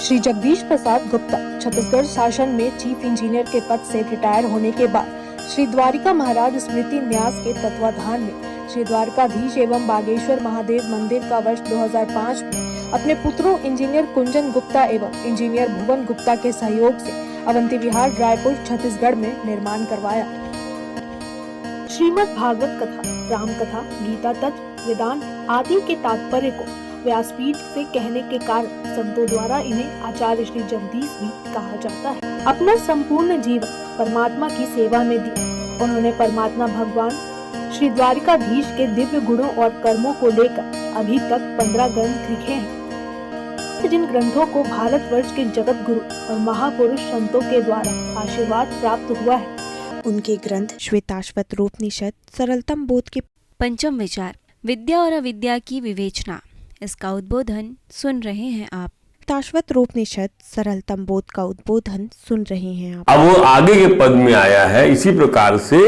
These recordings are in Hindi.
श्री जगदीश प्रसाद गुप्ता छत्तीसगढ़ शासन में चीफ इंजीनियर के पद से रिटायर होने के बाद श्री द्वारिका महाराज स्मृति न्यास के तत्वाधान में श्री द्वारकाधीश एवं बागेश्वर महादेव मंदिर का वर्ष 2005 में अपने पुत्रों इंजीनियर कुंजन गुप्ता एवं इंजीनियर भुवन गुप्ता के सहयोग से अवंती विहार रायपुर छत्तीसगढ़ में निर्माण करवाया। श्रीमद् भागवत कथा, राम कथा, गीता तत्व, वेदांत आदि के तात्पर्य को व्यासपीठ से कहने के कारण संतों द्वारा इन्हें आचार्य श्री जगदीश भी कहा जाता है। अपना संपूर्ण जीवन परमात्मा की सेवा में दिया। उन्होंने परमात्मा भगवान श्री द्वारिकाधीश के दिव्य गुणों और कर्मों को लेकर अभी तक 15 ग्रंथ लिखे हैं, जिन ग्रंथों को भारतवर्ष के जगत गुरु और महापुरुष संतों के द्वारा आशीर्वाद प्राप्त हुआ है। उनके ग्रंथ श्वेताश्वत रूपनिषद, सरलतम बोध के पंचम विचार, विद्या और अविद्या की विवेचना, इसका उद्बोधन सुन रहे हैं आप। शाश्वत रूपनिषद, सरलतम बोध का उद्बोधन सुन रहे हैं आप। अब वो आगे के पद में आया है। इसी प्रकार से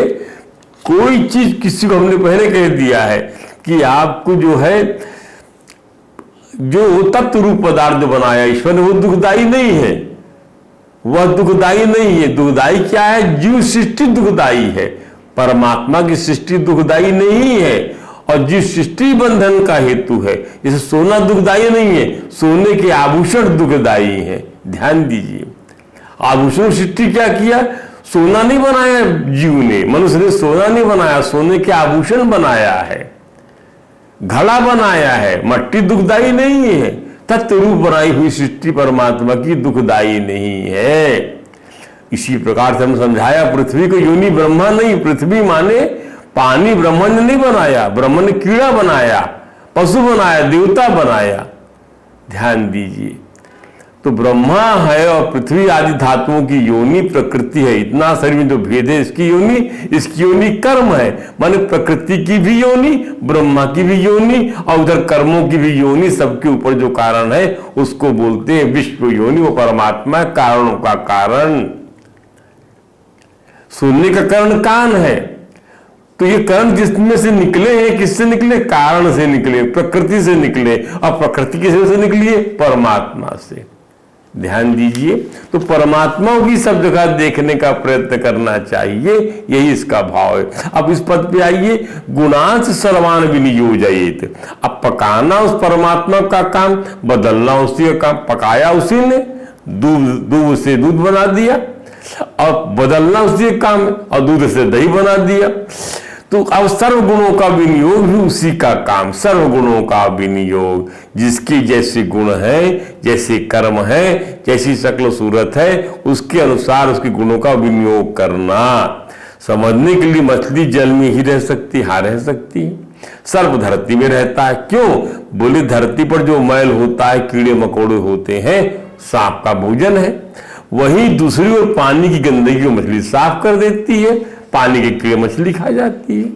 कोई चीज किसी को हमने पहले कह दिया है कि आपको जो है जो तत्व रूप पदार्थ बनाया ईश्वर ने, वो दुखदाई नहीं है। वह दुखदाई नहीं है। दुखदाई क्या है? जीव सृष्टि दुखदाई है। परमात्मा की सृष्टि दुखदाई नहीं है। और जीव सृष्टि बंधन का हेतु है। जैसे सोना दुखदाई नहीं है, सोने के आभूषण दुखदाई है। ध्यान दीजिए, आभूषण सृष्टि क्या किया? सोना नहीं बनाया जीव ने, मनुष्य ने सोना नहीं बनाया, सोने के आभूषण बनाया है, घड़ा बनाया है। मट्टी दुखदाई नहीं है। तत्व रूप बनाई हुई सृष्टि परमात्मा की दुखदाई नहीं है। इसी प्रकार से हम समझाया, पृथ्वी को योनि ब्रह्मा नहीं, पृथ्वी माने पानी ब्रह्मा ने नहीं बनाया, ब्रह्मा ने कीड़ा बनाया, पशु बनाया, देवता बनाया। ध्यान दीजिए, तो ब्रह्मा है और पृथ्वी आदि धातुओं की योनि प्रकृति है। इतना शरीर में जो भेद है, इसकी योनि कर्म है। माने प्रकृति की भी योनि, ब्रह्मा की भी योनि और उधर कर्मों की भी योनि, सबके ऊपर जो कारण है उसको बोलते हैं विश्व योनि। वो परमात्मा कारणों का कारण। सुनने का कारण कान है, तो ये कर्ण जिसमें से निकले हैं, किससे निकले? कारण से निकले, प्रकृति से निकले। और प्रकृति किससे से निकली है? परमात्मा से। ध्यान दीजिए, तो परमात्मा की सब जगह देखने का प्रयत्न करना चाहिए, यही इसका भाव है। अब इस पद पे आइए, गुणांश सर्वान विनियोजयेत। अब पकाना उस परमात्मा का काम, बदलना उसी का काम। पकाया उसी ने, दूध से दूध बना दिया, और बदलना उसी का काम है, और दूध से दही बना दिया। तो अब सर्व गुणों का विनियोग भी उसी का काम। सर्व गुणों का विनियोग, जिसकी जैसे गुण है, जैसे कर्म है, जैसी शक्ल सूरत है, उसके अनुसार उसके गुणों का विनियोग करना। समझने के लिए मछली जल में ही रह सकती, हाँ रह सकती है। सर्प धरती में रहता है। क्यों? बोले धरती पर जो मैल होता है, कीड़े मकोड़े होते हैं, सांप का भोजन है। वहीं दूसरी ओर पानी की गंदगी को मछली साफ कर देती है, पानी के कीड़े मछली खा जाती है।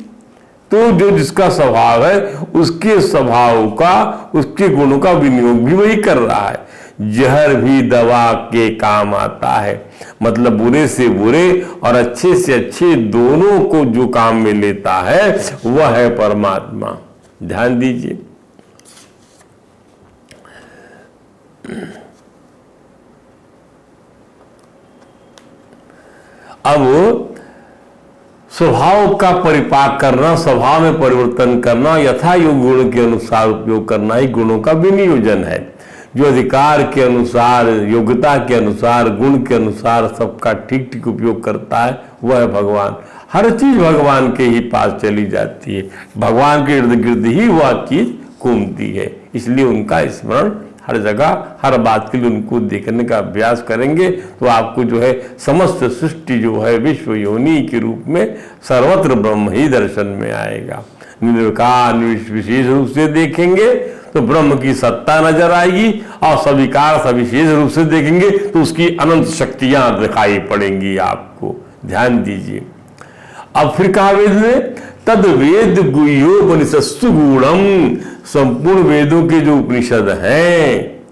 तो जो जिसका स्वभाव है, उसके स्वभाव का, उसके गुणों का विनियोग भी वही कर रहा है। जहर भी दवा के काम आता है। मतलब बुरे से बुरे और अच्छे से अच्छे दोनों को जो काम में लेता है, वह है परमात्मा। ध्यान दीजिए, अब स्वभाव का परिपाक करना, स्वभाव में परिवर्तन करना, यथा योग गुण के अनुसार उपयोग करना ही गुणों का विनियोजन है। जो अधिकार के अनुसार, योग्यता के अनुसार, गुण के अनुसार सबका ठीक ठीक उपयोग करता है, वह है भगवान। हर चीज भगवान के ही पास चली जाती है, भगवान के इर्द गिर्द ही वह चीज घूमती है। इसलिए उनका स्मरण हर जगह, हर बात के लिए उनको देखने का अभ्यास करेंगे तो आपको जो है समस्त सृष्टि जो है विश्व योनि के रूप में सर्वत्र ब्रह्म ही दर्शन में आएगा। निर्विकार विशेष रूप से देखेंगे तो ब्रह्म की सत्ता नजर आएगी, और सविकार सविशेष रूप से देखेंगे तो उसकी अनंत शक्तियां दिखाई पड़ेंगी आपको। ध्यान दीजिए, अब फिर कहा वेद ने, तद वेद गुह्योपनिषत्सु गूढ़म। संपूर्ण वेदों के जो उपनिषद हैं,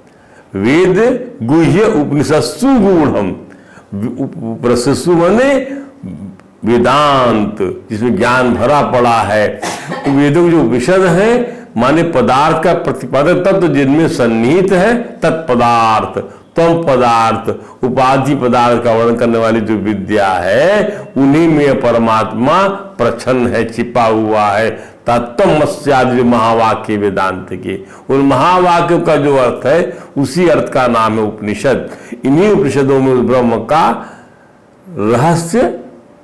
वेद गुह्य उपनिषत्सु गूढ़म। उपनिषत्सु माने वेदांत, जिसमें ज्ञान भरा पड़ा है। तो वेदों के जो उपनिषद हैं माने पदार्थ का प्रतिपादक तत्व जिनमें सन्निहित है, तत्पदार्थ। तम पदार्थ, उपाधि पदार्थ का वर्णन करने वाली जो विद्या है, उन्हीं में परमात्मा प्रच्छन्न है, छिपा हुआ है। तत्वमस्यादि महावाक्य वेदांत के, उन महावाक्यों का जो अर्थ है उसी अर्थ का नाम है उपनिषद। इन्हीं उपनिषदों में उस ब्रह्म का रहस्य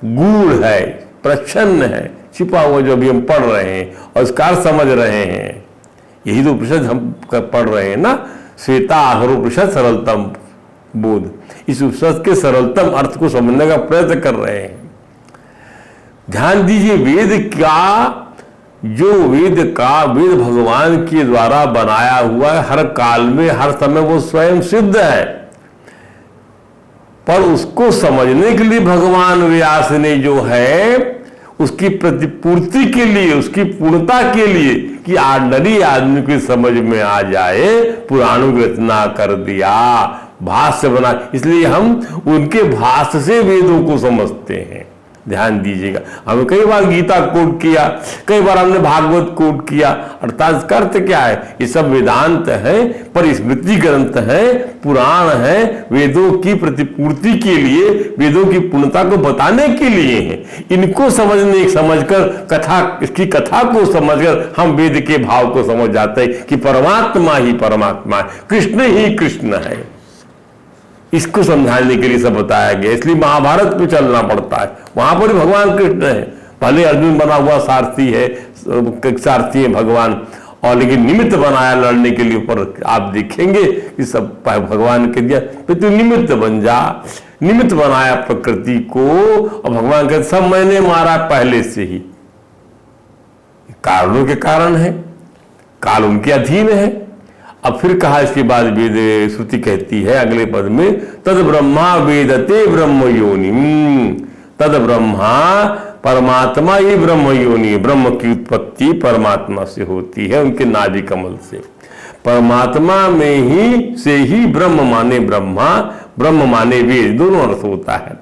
गूढ़ है, प्रच्छन्न है, छिपा हुआ, जो अभी हम पढ़ रहे हैं और इसका अर्थ समझ रहे हैं। यही तो उपनिषद हम पढ़ रहे हैं ना, श्वेताहरोपनिषद सरलतम बोध। इस उपनिषद के सरलतम अर्थ को समझने का प्रयत्न कर रहे हैं। ध्यान दीजिए, वेद भगवान के द्वारा बनाया हुआ है, हर काल में हर समय वो स्वयं सिद्ध है, पर उसको समझने के लिए भगवान व्यास ने जो है उसकी प्रतिपूर्ति के लिए, उसकी पूर्णता के लिए, कि ऑर्डिनरी आदमी की समझ में आ जाए, पुराणों की रचना कर दिया, भाष्य बना। इसलिए हम उनके भाष्य से वेदों को समझते हैं। ध्यान दीजिएगा, हमने कई बार गीता कोट किया, कई बार हमने भागवत कोट किया, अर्थात इसका अर्थ क्या है, ये सब वेदांत है, पर स्मृति ग्रंथ है, पुराण है, वेदों की प्रतिपूर्ति के लिए, वेदों की पूर्णता को बताने के लिए है। इनको समझकर इसकी कथा को समझकर हम वेद के भाव को समझ जाते हैं कि परमात्मा ही परमात्मा है, कृष्ण ही कृष्ण है। इसको समझाने के लिए सब बताया गया, इसलिए महाभारत पे चलना पड़ता है। वहां पर भगवान कृष्ण है, भले अर्जुन बना हुआ सारथी है भगवान, और लेकिन निमित्त बनाया लड़ने के लिए। ऊपर आप देखेंगे कि सब भगवान के दिया, तो तू निमित्त बन जा, निमित्त बनाया प्रकृति को, और भगवान कहते सब मैंने मारा पहले से ही। कारणों के कारण है, काल उनके अधीन है। अब फिर कहा इसके बाद वेद श्रुति कहती है अगले पद में, तद ब्रह्मा वेदते ब्रह्म योनि, तद ब्रह्मा परमात्मा ही ब्रह्म योनि, ब्रह्म की उत्पत्ति परमात्मा से होती है, उनके नाभि कमल से। परमात्मा में ही से ही ब्रह्म माने ब्रह्मा, ब्रह्म माने वेद, दोनों अर्थ होता है।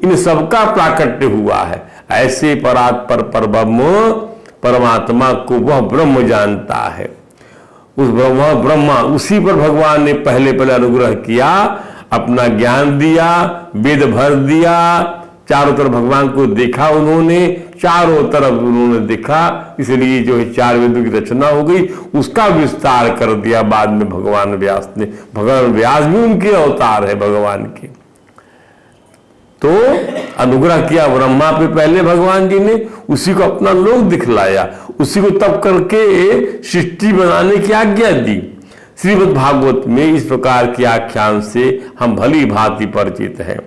इन सबका प्राकट्य हुआ है। ऐसे परात्पर परब्रह्म परमात्मा को वह ब्रह्म जानता है। उस ब्रह्मा उसी पर भगवान ने पहले अनुग्रह किया, अपना ज्ञान दिया, वेद भर दिया, चारों तरफ भगवान को देखा उन्होंने, चारों तरफ उन्होंने देखा, इसलिए जो है 4 वेदों की रचना हो गई, उसका विस्तार कर दिया बाद में भगवान व्यास ने। भगवान व्यास भी उनके अवतार है भगवान के। तो अनुग्रह किया ब्रह्मा पे पहले भगवान जी ने, उसी को अपना लोक दिखलाया, उसी को तब करके सृष्टि बनाने की आज्ञा दी। श्रीमद् भागवत में इस प्रकार के आख्यान से हम भली भांति परिचित हैं।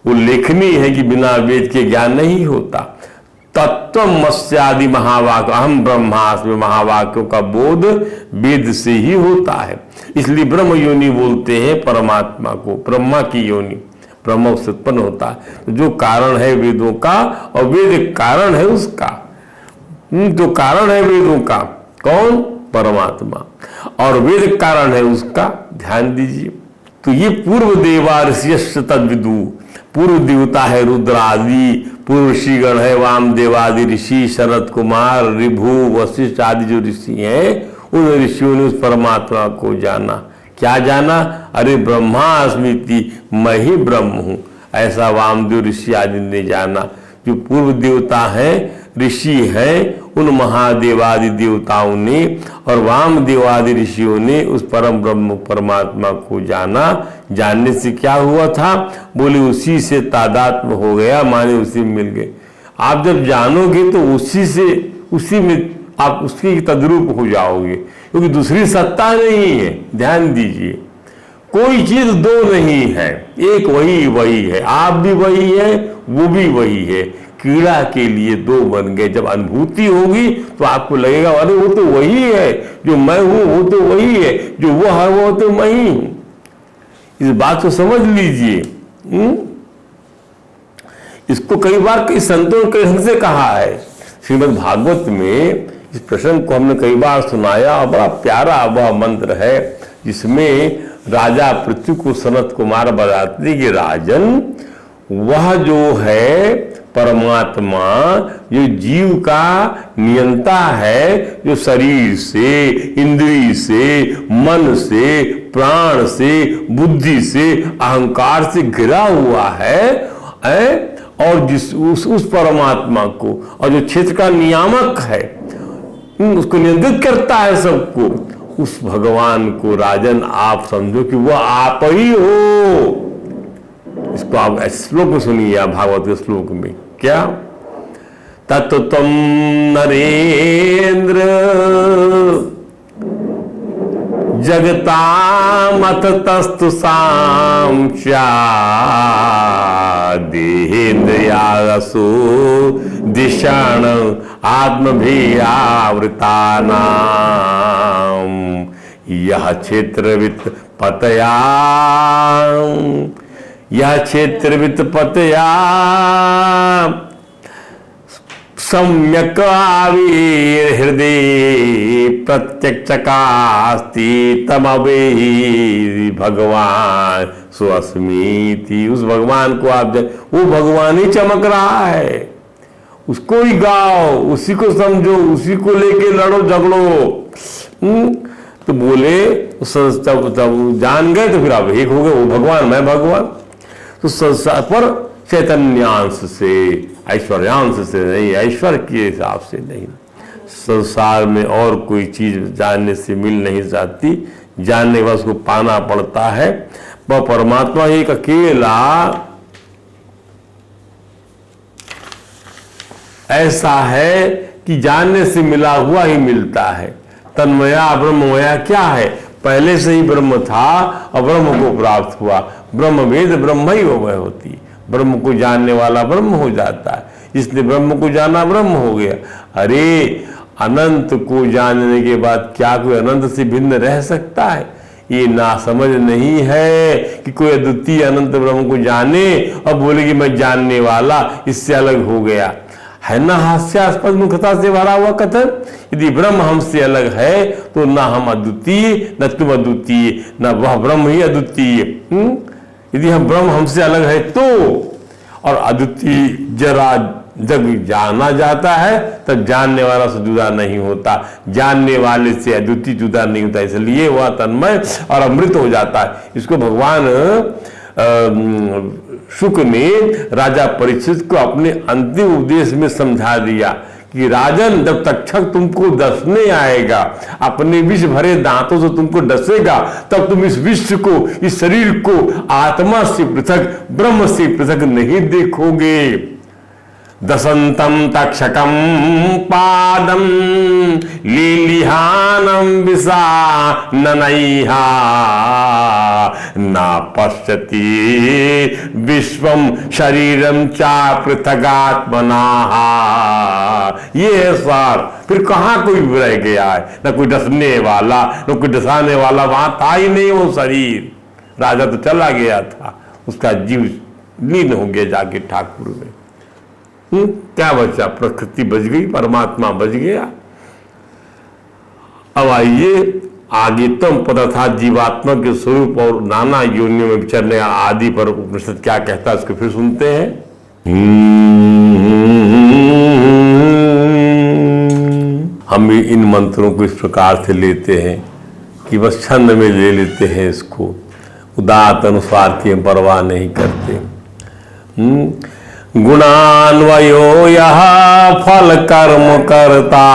उल्लेखनीय है कि बिना वेद के ज्ञान नहीं होता। तत्वमस्यादि महावाक्य, अहम ब्रह्मास्मि महावाक्यों का बोध वेद से ही होता है। इसलिए ब्रह्म योनि बोलते हैं परमात्मा को, ब्रह्मा की योनि, ब्रह्म से उत्पन्न होता है। जो कारण है वेदों का, और वेद कारण है उसका। जो कारण है वेदों का कौन? परमात्मा, और वेद कारण है उसका। ध्यान दीजिए, तो ये पूर्व देवा ऋषि तद्विदु, पूर्व देवता है रुद्र आदि, पूर्व ऋषिगण है वाम देवादि ऋषि, शरद कुमार, ऋभु, वशिष्ठ आदि जो ऋषि हैं, उन ऋषियों ने उस परमात्मा को जाना। क्या जाना? अरे ब्रह्मास्मिति, मैं ही ब्रह्म हूं, ऐसा वामदेव ऋषि आदि ने जाना। जो पूर्व देवता हैं, ऋषि हैं, उन महादेवादि देवताओं ने और वामदेवादि ऋषियों ने उस परम ब्रह्म परमात्मा को जाना। जानने से क्या हुआ था? बोले उसी से तादात्म्य हो गया, माने उसी में मिल गए। आप जब जानोगे तो उसी में आप उसकी तद्रूप हो जाओगे, क्योंकि दूसरी सत्ता नहीं है। ध्यान दीजिए, कोई चीज दो नहीं है, एक वही है। आप भी वही है, वो भी वही है। कीड़ा के लिए दो बन गए। जब अनुभूति होगी तो आपको लगेगा अरे वो तो वही है, जो मैं हूं वो तो वही है, जो वो है वो तो मैं ही हूं। इस बात को समझ लीजिए। इसको कई बार कई संतों ने कई ढंग से कहा है। श्रीमद् भागवत में इस प्रसंग को हमने कई बार सुनाया, और बड़ा प्यारा वह मंत्र है जिसमें राजा पृथ्वी को सनत कुमार बताते कि राजन, वह जो है परमात्मा, जो जीव का नियंता है, जो शरीर से, इंद्रिय से, मन से, प्राण से, बुद्धि से, अहंकार से घिरा हुआ है, और जिस उस परमात्मा को, और जो क्षेत्र का नियामक है, उसको नियंत्रित करता है सबको, उस भगवान को राजन आप समझो कि वह आप ही हो। इसको आप श्लोक में सुनिए, भागवत के श्लोक में क्या, तत्त्वं नरेंद्र जगतामथ तस्तु सांख्या देहेन्द्रियासु दिशाण आत्मभियावृतानां यह क्षेत्रवित् पतया, यह क्षेत्रवित् पतया सम्यक आविर हृदय प्रत्यक्षकास्ति तमवेहि भगवान स्वस्मीति। उस भगवान को आप वो भगवान ही चमक रहा है, उसको ही गाओ, उसी को समझो, उसी को लेके लड़ो झगड़ो। तो बोले तब जान गए तो फिर आप एक हो गए, वो भगवान मैं भगवान। तो संसार पर चैतन्यांश से, ऐश्वर्यांश से नहीं, ऐश्वर्य के हिसाब से नहीं। संसार में और कोई चीज जानने से मिल नहीं जाती, जानने बस को पाना पड़ता है। वह परमात्मा एक अकेला ऐसा है कि जानने से मिला हुआ ही मिलता है। तन्मया ब्रह्ममया क्या है, पहले से ही ब्रह्म था और ब्रह्म को प्राप्त हुआ। ब्रह्म वेद ब्रह्म ही वह होती है, ब्रह्म को जानने वाला ब्रह्म हो जाता है। इसने ब्रह्म को जाना ब्रह्म हो गया। अरे अनंत को जानने के बाद क्या कोई अनंत से भिन्न रह सकता है? ये नासमझ नहीं है कि कोई अद्वितीय अनंत ब्रह्म को जाने और बोले कि मैं जानने वाला इससे अलग हो गया। है ना हास्यास्पद मूर्खता से भरा हुआ कथन। यदि ब्रह्म हमसे अलग है तो ना हम अद्वितीय, न तुम अद्वितीय, न वह ब्रह्म ही अद्वितीय। यदि हम ब्रह्म हमसे अलग है तो, और अद्वितीय जरा जब जाना जाता है तब जानने वाला से जुदा नहीं होता, जानने वाले से अद्वितीय जुदा नहीं होता, इसलिए वह तन्मय और अमृत हो जाता है। इसको भगवान शुक ने राजा परीक्षित को अपने अंतिम उपदेश में समझा दिया कि राजन, जब तक्षक तुमको डसने आएगा, अपने विष भरे दांतों से तुमको डसेगा, तब तुम इस विश्व को, इस शरीर को आत्मा से पृथक, ब्रह्म से पृथक नहीं देखोगे। दसंतम तक्षकम पादम लीलिहानम विषा ननैहा ना पश्यति विश्वम शरीरम चा पृथगात्मना। ये है सार। फिर कहाँ कोई रह गया है? न कोई डसने वाला, न कोई डसाने वाला, वहां था ही नहीं वो शरीर। राजा तो चला गया था, उसका जीव लीन हो गया जाके ठाकुर में। क्या बचा? प्रकृति बच गई, परमात्मा बच गया। अब आइए आगे तम पदार्थ जीवात्मा के स्वरूप और नाना योनियों में विचरने आदि पर उपनिषद क्या कहता है, उसको फिर सुनते हैं। हम भी इन मंत्रों को इस प्रकार से लेते हैं कि बस छंद में ले लेते हैं इसको, उदात्त अनुसार की हम परवाह नहीं करते। गुणान्वयो यह फल कर्म करता।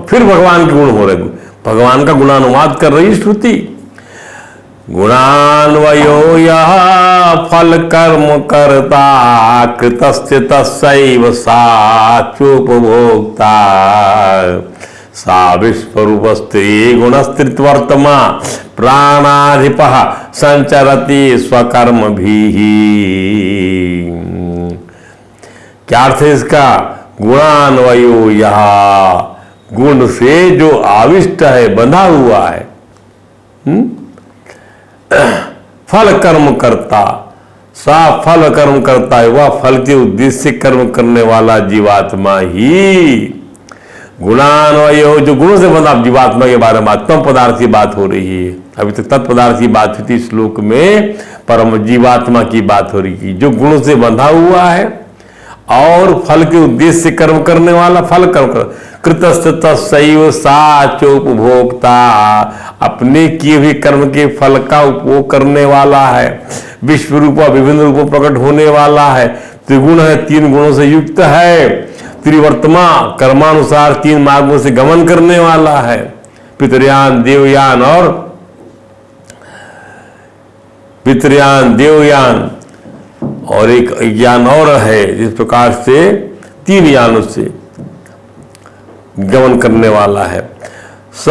फिर भगवान के गुण हो रहे, भगवान का गुणानुवाद कर रही श्रुति। गुणान्वयो यह फल कर्म करता, कृतस्य तस्यैव साचोपभोक्ता। सा विश्वरूपस्ते गुणस्त्रिवर्तमा प्राणाधिपः संचरति स्वकर्म भी। क्या अर्थ है इसका? गुणान्वयो यह, गुण से जो आविष्ट है, बंधा हुआ है। फल कर्म करता, सा फल कर्म करता है, वह फल के उद्देश्य से कर्म करने वाला जीवात्मा ही। गुणान्वयो, जो गुणों से बंधा, जीवात्मा के बारे में आत्म पदार्थ की बात हो रही है। अभी तक तत्पदार्थ की बात हुई थी श्लोक में, परम जीवात्मा की बात हो रही थी, जो गुणों से बंधा हुआ है और फल के उद्देश्य से कर्म करने वाला, फल कर्म कर कृतस्य तस्सैव साचोपभोक्ता, अपने किए हुए कर्म के फल का उपभोग करने वाला है। विश्व रूपा, विभिन्न रूपों प्रकट होने वाला है। त्रिगुण है, 3 गुणों से युक्त है। त्रिवर्तमा, कर्मानुसार 3 मार्गों से गमन करने वाला है। पितृयान, देवयान और पितृयान, देवयान और एक ज्ञान और है, जिस प्रकार से 3 यानों से गमन करने वाला है। स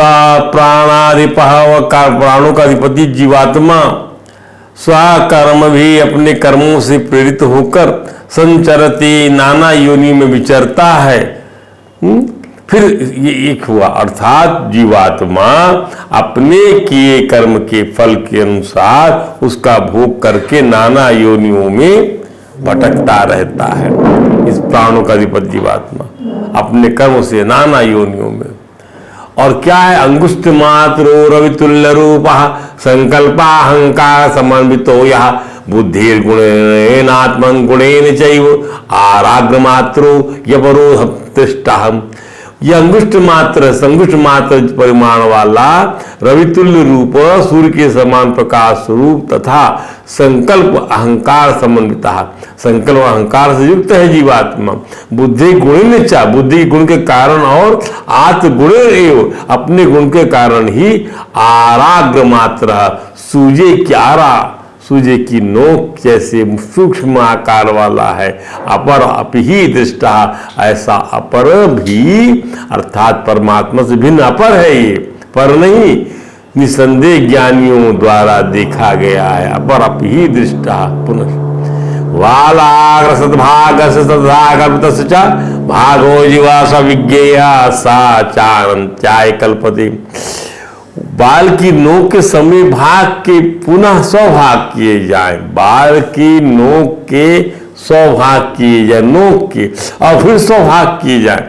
प्राणाधिपः, व प्राणों का अधिपति जीवात्मा, स्वकर्म भी अपने कर्मों से प्रेरित होकर संचरती, नाना योनि में विचरता है। फिर ये एक हुआ, अर्थात जीवात्मा अपने किए कर्म के फल के अनुसार उसका भोग करके नाना योनियों में भटकता रहता है। इस प्राणों का अधिपति जीवात्मा अपने कर्म से नाना योनियों में। और क्या है? अंगुष्ठ मात्रो रवितुल्य रूपः संकल्पाहंकार समन्वितो यः बुद्धिर गुणेनात्मन गुणेन चैव आराग्र मात्रो यपरोधतिष्ठः। यह अंगुष्ठ मात्र, संगुष्ठ मात्र परिमाण वाला रवितुल्य रूप, सूर्य के समान प्रकाश स्वरूप तथा संकल्प अहंकार समन्विता, संकल्प अहंकार से युक्त है जीवात्मा। बुद्धि गुण चा, बुद्धि गुण के कारण और आत्मगुण एवं अपने गुण के कारण ही आराग्र मात्र, सूजे की आरा, सूजे की नोक जैसे सूक्ष्म आकार वाला है। अपर अपि दृष्टा, ऐसा अपर भी अर्थात परमात्मा से भिन्न अपर है। ये पर नहीं, निसंदेह ज्ञानियों द्वारा देखा गया है। अपर अपि दृष्टा पुनः वालाग्र सद्भाग सद्भागल्पितस्य च भागो जीवा सविज्ञेया सा चाय कल्पते। बाल की नोक के समय भाग के पुनः 100 भाग किए जाए, बाल की नोक के 100 भाग किए जाए, नोक के, और फिर 100 भाग किए जाए।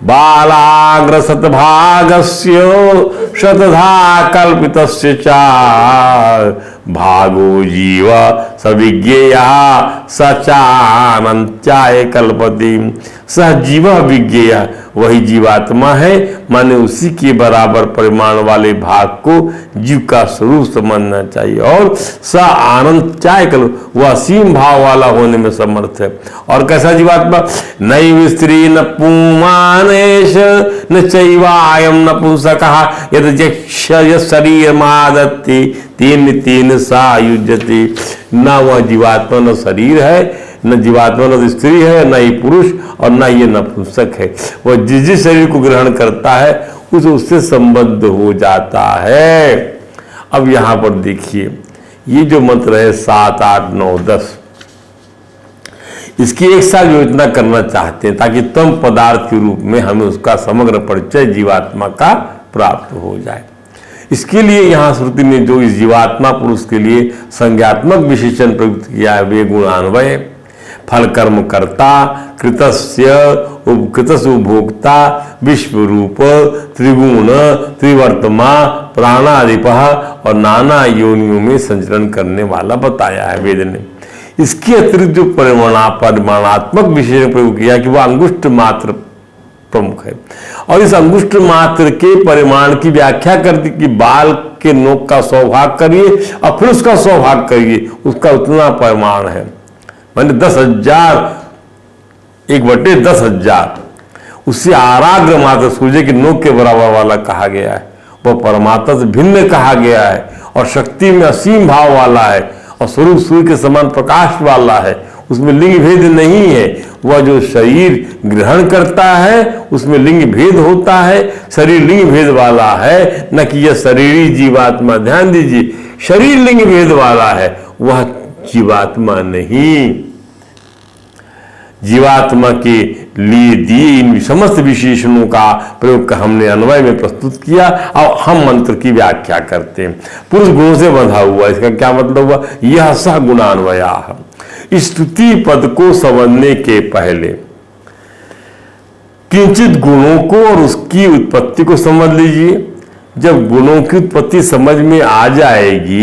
बालाग्र सतभागस्य शतधा कल्पितस्य च भागो जीव सविज्ञेया सचानंत्याय कल्पति। सह जीव विज्ञेय, वही जीवात्मा है, माने उसी के बराबर परिमाण वाले भाग को जीव का स्वरूप समझना चाहिए। और स आनंद चाय कल्प, वह असीम भाव वाला होने में समर्थ है। और कैसा जीवात्मा? नैव स्त्री न पुमानेश न चैवायम नपुंसकः यद यक्ष शरीर मादत्ति तीन तीन सा युज्यति। न वह जीवात्मा न शरीर है, न जीवात्मा न स्त्री है, न ही पुरुष और न ये नपुंसक है। वह जिस शरीर को ग्रहण करता है उससे संबद्ध हो जाता है। अब यहां पर देखिए, ये जो मंत्र है 7, 8, 9, 10, इसकी एक साथ योजना करना चाहते हैं ताकि तम पदार्थ के रूप में हमें उसका समग्र परिचय जीवात्मा का प्राप्त हो जाए। इसके लिए यहाँ श्रुति ने जो इस जीवात्मा पुरुष के लिए संज्ञात्मक विशेषण प्रयुक्त किया है, वे गुणान्वय, फल कर्म कर्ता, कृतस्य उपभोक्ता, विश्व रूप, त्रिगुण, त्रिवर्तमा, प्राणाधिपः और नाना योनियों में संचरण करने वाला बताया है वेद ने। इसके अतिरिक्त जो परिमाणात्मक विशेषण प्रयोग किया कि वह अंगुष्ठ मात्र प्रमुख है, और इस अंगुष्ठ मात्र के परिमाण की व्याख्या कर दी कि बाल के नोक का 100 भाग करिए और फिर उसका 100 भाग करिए, उसका उतना परिमाण है, माने 10,000, 1/10,000। उससे आराग्र मात्र सूर्य की नोक के बराबर वाला कहा गया है, वह परमात्मा से भिन्न कहा गया है और शक्ति में असीम भाव वाला है और स्वरूप सूर्य के समान प्रकाश वाला है। उसमें लिंग भेद नहीं है। वह जो शरीर ग्रहण करता है उसमें लिंग भेद होता है, शरीर लिंग भेद वाला है, न कि यह शरीरी जीवात्मा। ध्यान दीजिए, शरीर लिंग भेद वाला है, वह जीवात्मा नहीं। जीवात्मा के लिए दिए इन समस्त विशेषणों का प्रयोग हमने अन्वय में प्रस्तुत किया। और हम मंत्र की व्याख्या करते हैं। पुरुष गुणों से बंधा हुआ, इसका क्या मतलब हुआ? यह सह गुणान्वया। इस स्तुति पद को समझने के पहले किंचित गुणों को और उसकी उत्पत्ति को समझ लीजिए। जब गुणों की उत्पत्ति समझ में आ जाएगी